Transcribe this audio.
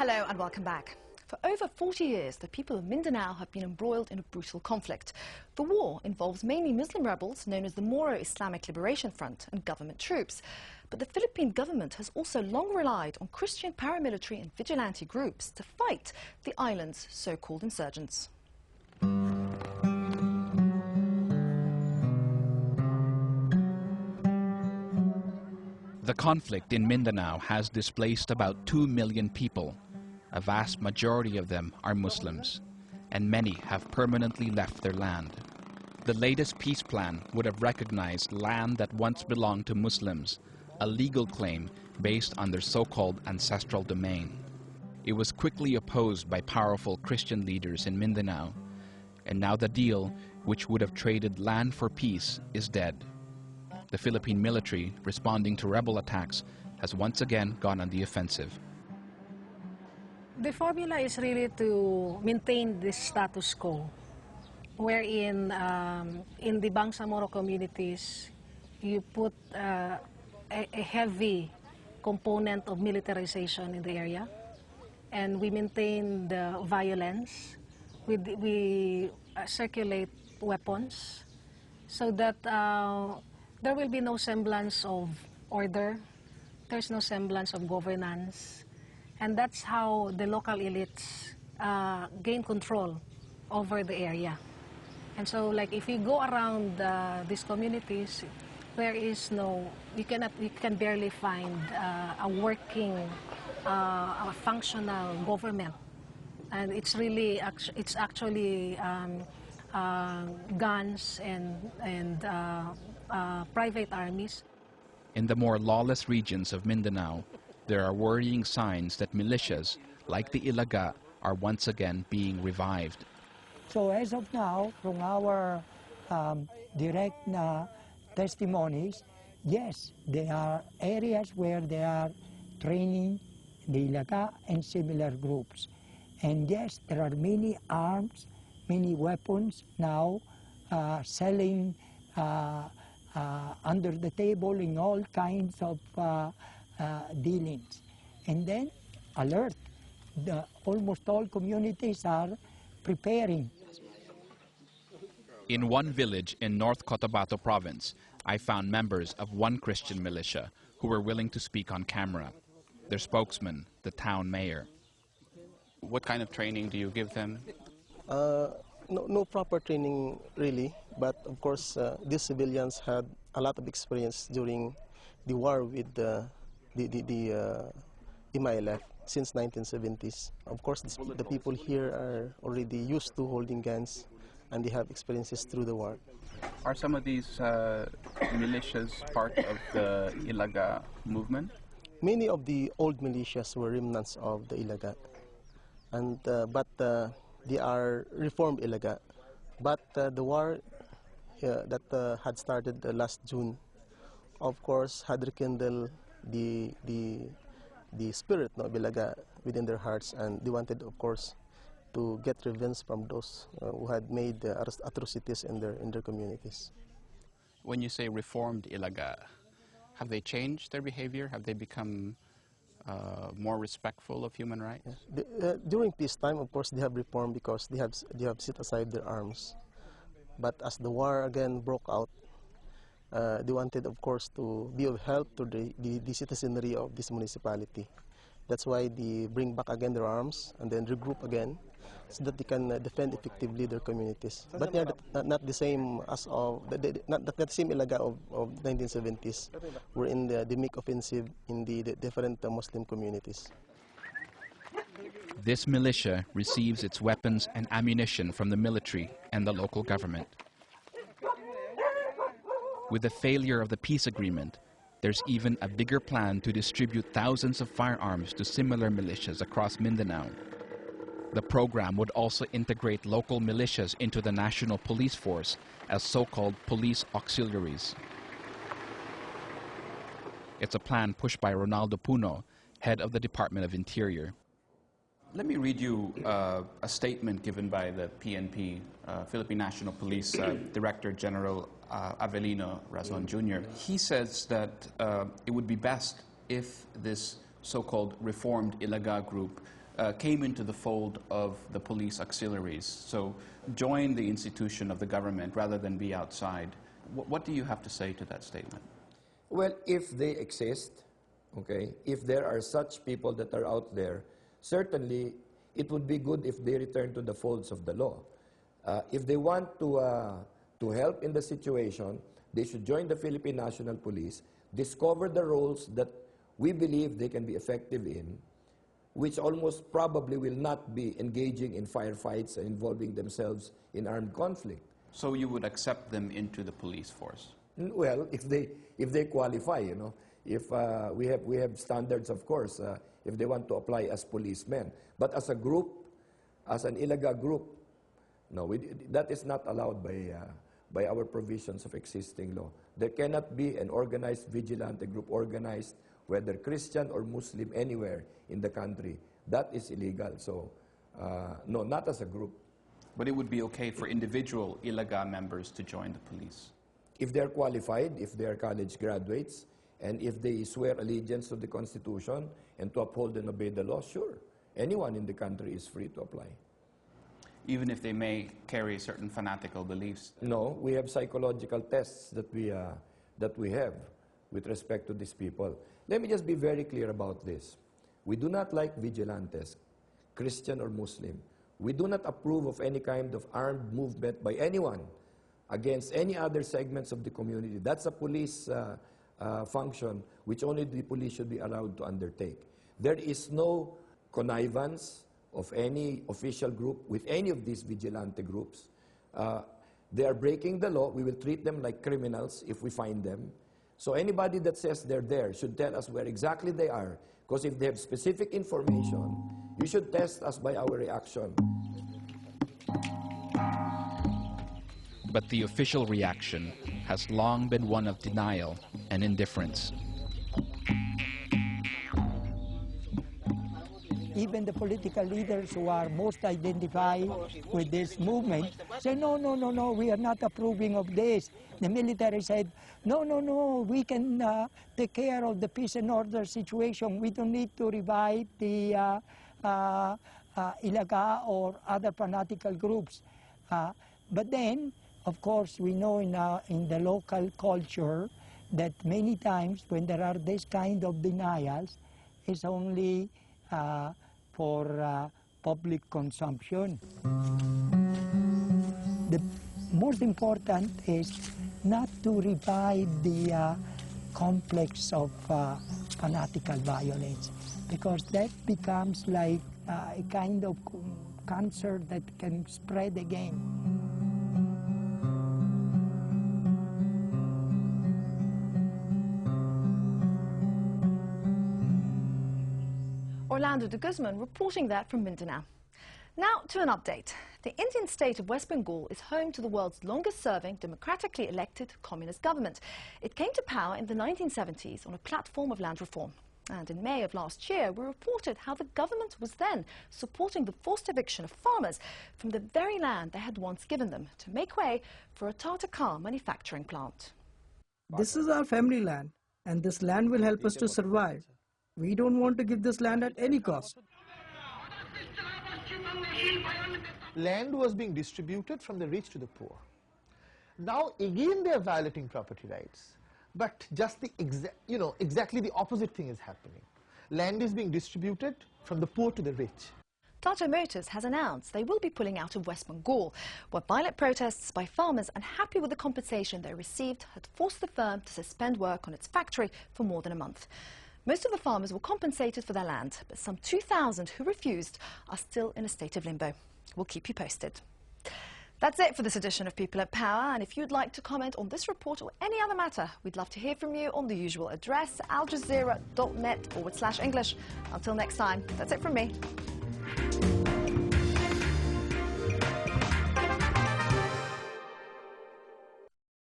Hello and welcome back. For over 40 years, the people of Mindanao have been embroiled in a brutal conflict. The war involves mainly Muslim rebels known as the Moro Islamic Liberation Front and government troops. But the Philippine government has also long relied on Christian paramilitary and vigilante groups to fight the island's so-called insurgents. The conflict in Mindanao has displaced about 2 million people. A vast majority of them are Muslims, and many have permanently left their land. The latest peace plan would have recognized land that once belonged to Muslims, a legal claim based on their so-called ancestral domain. It was quickly opposed by powerful Christian leaders in Mindanao, and now the deal, which would have traded land for peace, is dead. The Philippine military, responding to rebel attacks, has once again gone on the offensive. The formula is really to maintain this status quo, wherein in the Bangsamoro communities, you put a heavy component of militarization in the area, and we maintain the violence. We circulate weapons so that there will be no semblance of order, there's no semblance of governance. And that's how the local elites gain control over the area. And so, like, if you go around these communities, there is no, you can barely find a working, a functional government. And it's really, it's actually guns and private armies. In the more lawless regions of Mindanao, there are worrying signs that militias, like the Ilaga, are once again being revived. So as of now, from our direct testimonies, yes, there are areas where they are training the Ilaga and similar groups. And yes, there are many arms, many weapons now selling under the table in all kinds of dealings. And then alert, almost all communities are preparing. In one village in North Cotabato province, I found members of one Christian militia who were willing to speak on camera. Their spokesman, the town mayor. What kind of training do you give them? No proper training really, but of course these civilians had a lot of experience during the war with the MILF since 1970s. Of course, the people here are already used to holding guns, and they have experiences through the war. Are some of these militias part of the Ilaga movement? Many of the old militias were remnants of the Ilaga, and but they are reformed Ilaga. But the war that had started last June, of course, had rekindled the spirit of Ilaga within their hearts, and they wanted, of course, to get revenge from those who had made atrocities in their communities. When you say reformed Ilaga, have they changed their behavior? Have they become more respectful of human rights? During peacetime, of course, they have reformed because they have set aside their arms. But as the war again broke out, they wanted, of course, to be of help to the citizenry of this municipality. That's why they bring back again their arms and then regroup again, so that they can defend effectively their communities. But yeah, not the same as of not the same Ilaga of 1970s. We're in the MIC offensive in the different Muslim communities. This militia receives its weapons and ammunition from the military and the local government. With the failure of the peace agreement, there's even a bigger plan to distribute thousands of firearms to similar militias across Mindanao. The program would also integrate local militias into the national police force as so-called police auxiliaries. It's a plan pushed by Ronaldo Puno, head of the Department of Interior. Let me read you a statement given by the PNP, Philippine National Police Director General Avelino Razon Jr. He says that it would be best if this so-called reformed Ilaga group came into the fold of the police auxiliaries, so join the institution of the government rather than be outside. What do you have to say to that statement? Well, if they exist, okay, if there are such people that are out there, certainly it would be good if they return to the folds of the law. If they want to help in the situation, they should join the Philippine National Police, discover the roles that we believe they can be effective in, which almost probably will not be engaging in firefights and involving themselves in armed conflict. So you would accept them into the police force? Well, if they qualify, you know, if we have standards, of course, if they want to apply as policemen, but as a group, as an Ilaga group, no, that is not allowed by our provisions of existing law. There cannot be an organized vigilante group, organized whether Christian or Muslim, anywhere in the country. That is illegal. So, no, not as a group. But it would be okay for individual Ilaga members to join the police? If they are qualified, if they are college graduates, and if they swear allegiance to the Constitution and to uphold and obey the law, sure. Anyone in the country is free to apply. Even if they may carry certain fanatical beliefs? No, we have psychological tests that we have with respect to these people. Let me just be very clear about this. We do not like vigilantes, Christian or Muslim. We do not approve of any kind of armed movement by anyone against any other segments of the community. That's a police function which only the police should be allowed to undertake. There is no connivance of any official group with any of these vigilante groups. They are breaking the law. We will treat them like criminals if we find them. So anybody that says they're there should tell us where exactly they are, because if they have specific information, you should test us by our reaction. But the official reaction has long been one of denial and indifference. Even the political leaders who are most identified with this movement say, no, no, no, no, we are not approving of this. The military said, no, no, no, we can take care of the peace and order situation. We don't need to revive the Ilaga or other fanatical groups. But then, of course, we know in the local culture that many times when there are this kind of denials, it's only for public consumption. The most important is not to revive the complex of fanatical violence, because that becomes like a kind of cancer that can spread again. Orlando de Guzman reporting that from Mindanao. Now to an update. The Indian state of West Bengal is home to the world's longest-serving, democratically elected communist government. It came to power in the 1970s on a platform of land reform. And in May of last year, we reported how the government was then supporting the forced eviction of farmers from the very land they had once given them to make way for a Tata car manufacturing plant. This is our family land, and this land will help us to survive. We don't want to give this land at any cost. Land was being distributed from the rich to the poor. Now again they are violating property rights, but just the exactly the opposite thing is happening. Land is being distributed from the poor to the rich. Tata Motors has announced they will be pulling out of West Bengal, where violent protests by farmers unhappy with the compensation they received had forced the firm to suspend work on its factory for more than a month. Most of the farmers were compensated for their land, but some 2,000 who refused are still in a state of limbo. We'll keep you posted. That's it for this edition of People at Power, and if you'd like to comment on this report or any other matter, we'd love to hear from you on the usual address, aljazeera.net/English. Until next time, that's it from me.